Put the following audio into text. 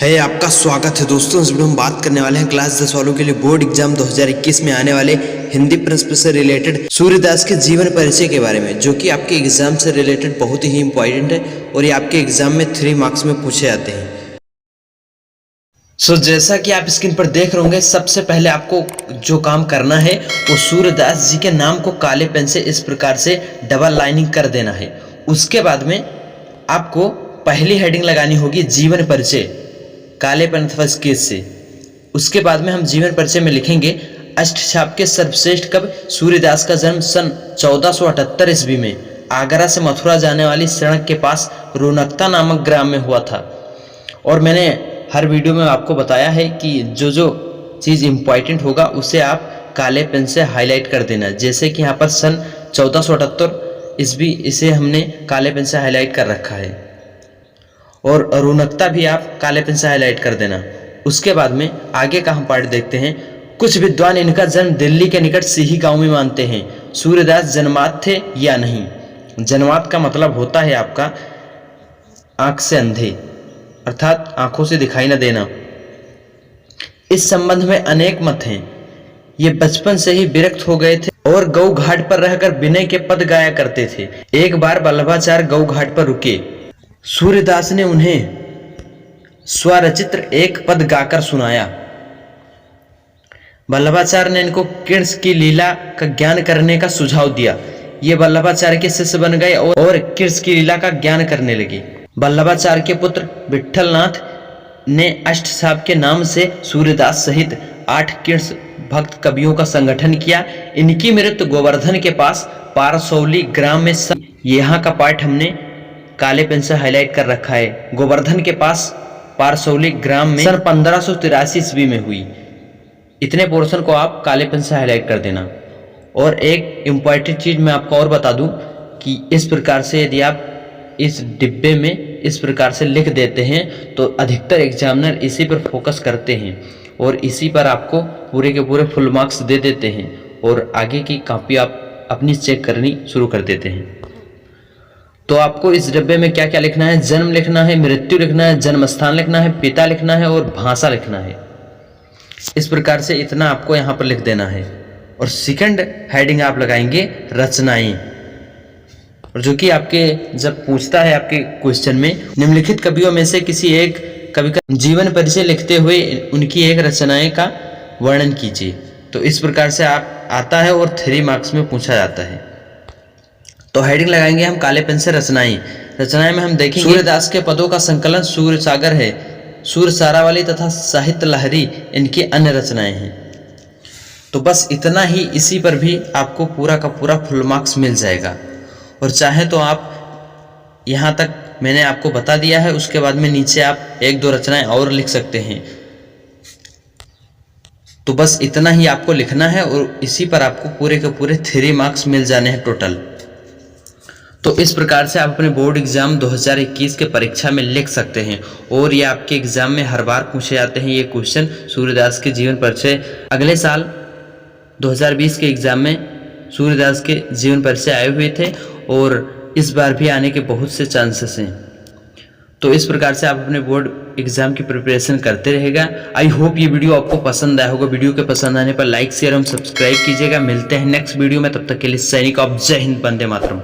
है आपका स्वागत है दोस्तों। इस वीडियो में बात करने वाले हैं क्लास 10 वालों के लिए बोर्ड एग्जाम 2021 में आने वाले हिंदी प्रश्न से रिलेटेड सूर्यदास के जीवन परिचय के बारे में, जो कि आपके एग्जाम से रिलेटेड बहुत ही इंपॉर्टेंट है और ये आपके एग्जाम में 3 मार्क्स में पूछे जाते हैं। जैसा कि आप स्क्रीन पर देख रहे होंगे, सबसे पहले आपको जो काम करना है वो सूर्यदास जी के नाम को काले पेन से इस प्रकार से डबल लाइनिंग कर देना है। उसके बाद में आपको पहली हेडिंग लगानी होगी जीवन परिचय, काले पेन अथवा स्केच से। उसके बाद में हम जीवन परिचय में लिखेंगे अष्टछाप के सर्वश्रेष्ठ कवि सूर्यदास का जन्म सन 1478 ईस्वी में आगरा से मथुरा जाने वाली सड़क के पास रौनकता नामक ग्राम में हुआ था। और मैंने हर वीडियो में आपको बताया है कि जो जो चीज़ इम्पॉर्टेंट होगा उसे आप काले पेन से हाईलाइट कर देना। जैसे कि यहाँ पर सन 1478 ईस्वी, इसे हमने काले पेन से हाईलाइट कर रखा है, और रौनकता भी आप काले पेन से हाईलाइट कर देना। उसके बाद में आगे का हम पार्ट देखते हैं। कुछ विद्वान इनका जन्म दिल्ली के निकट सिही गांव में मानते हैं। सूर्यदास जन्मात थे या नहीं। जन्मात का मतलब होता है आपका आंख से अंधे, अर्थात आंखों से दिखाई न देना। इस संबंध में अनेक मत हैं। ये बचपन से ही विरक्त हो गए थे और गौ घाट पर रहकर विनय के पद गाया करते थे। एक बार वल्लभाचार्य गौ घाट पर रुके। सूर्यदास ने उन्हें स्वरचित एक पद गाकर सुनाया। वल्लभाचार्य ने इनको कृष्ण की लीला का ज्ञान करने का सुझाव दिया। ये वल्लभाचार्य के शिष्य बन गए और कृष्ण की लीला का ज्ञान करने लगे। वल्लभाचार्य के पुत्र विट्ठलनाथ ने अष्टछाप के नाम से सूर्यदास सहित 8 कृष्ण भक्त कवियों का संगठन किया। इनकी मृत्यु गोवर्धन के पास पारसौली ग्राम में यहाँ का पार्ट हमने काले पेन से हाईलाइट कर रखा है। गोवर्धन के पास पारसौली ग्राम में सन 1583 ईस्वी में हुई। इतने पोर्शन को आप काले पेन से हाईलाइट कर देना। और एक इम्पॉर्टेंट चीज मैं आपको और बता दूं कि इस प्रकार से यदि आप इस डिब्बे में इस प्रकार से लिख देते हैं तो अधिकतर एग्जामिनर इसी पर फोकस करते हैं और इसी पर आपको पूरे के पूरे फुल मार्क्स दे देते हैं, और आगे की कॉपी आप अपनी चेक करनी शुरू कर देते हैं। तो आपको इस डिब्बे में क्या क्या लिखना है? जन्म लिखना है, मृत्यु लिखना है, जन्म स्थान लिखना है, पिता लिखना है और भाषा लिखना है। इस प्रकार से इतना आपको यहाँ पर लिख देना है। और सेकंड हेडिंग आप लगाएंगे रचनाएं, और जो कि आपके जब पूछता है आपके क्वेश्चन में निम्नलिखित कवियों में से किसी एक कवि का जीवन परिचय लिखते हुए उनकी एक रचनाएं का वर्णन कीजिए। तो इस प्रकार से आप आता है और 3 मार्क्स में पूछा जाता है। तो हेडिंग लगाएंगे हम काले पेन से रचनाएं। रचनाएं में हम देखेंगे सूर्यदास के पदों का संकलन सूर्य सागर है, सूर्य सारावली तथा साहित्य लहरी इनकी अन्य रचनाएं हैं। तो बस इतना ही, इसी पर भी आपको पूरा का पूरा फुल मार्क्स मिल जाएगा। और चाहे तो आप यहाँ तक मैंने आपको बता दिया है, उसके बाद में नीचे आप 1-2 रचनाएं और लिख सकते हैं। तो बस इतना ही आपको लिखना है और इसी पर आपको पूरे के पूरे 3 मार्क्स मिल जाने हैं टोटल। तो इस प्रकार से आप अपने बोर्ड एग्जाम 2021 के परीक्षा में लिख सकते हैं, और ये आपके एग्जाम में हर बार पूछे जाते हैं ये क्वेश्चन सूर्यदास के जीवन परिचय। अगले साल 2020 के एग्जाम में सूर्यदास के जीवन परिचय आए हुए थे, और इस बार भी आने के बहुत से चांसेस हैं। तो इस प्रकार से आप अपने बोर्ड एग्जाम की प्रिपरेशन करते रहेगा। आई होप ये वीडियो आपको पसंद आया होगा। वीडियो के पसंद आने पर लाइक शेयर एवं सब्सक्राइब कीजिएगा। मिलते हैं नेक्स्ट वीडियो में, तब तक के लिए सैनिक ऑफ जय हिंद, वंदे मातरम।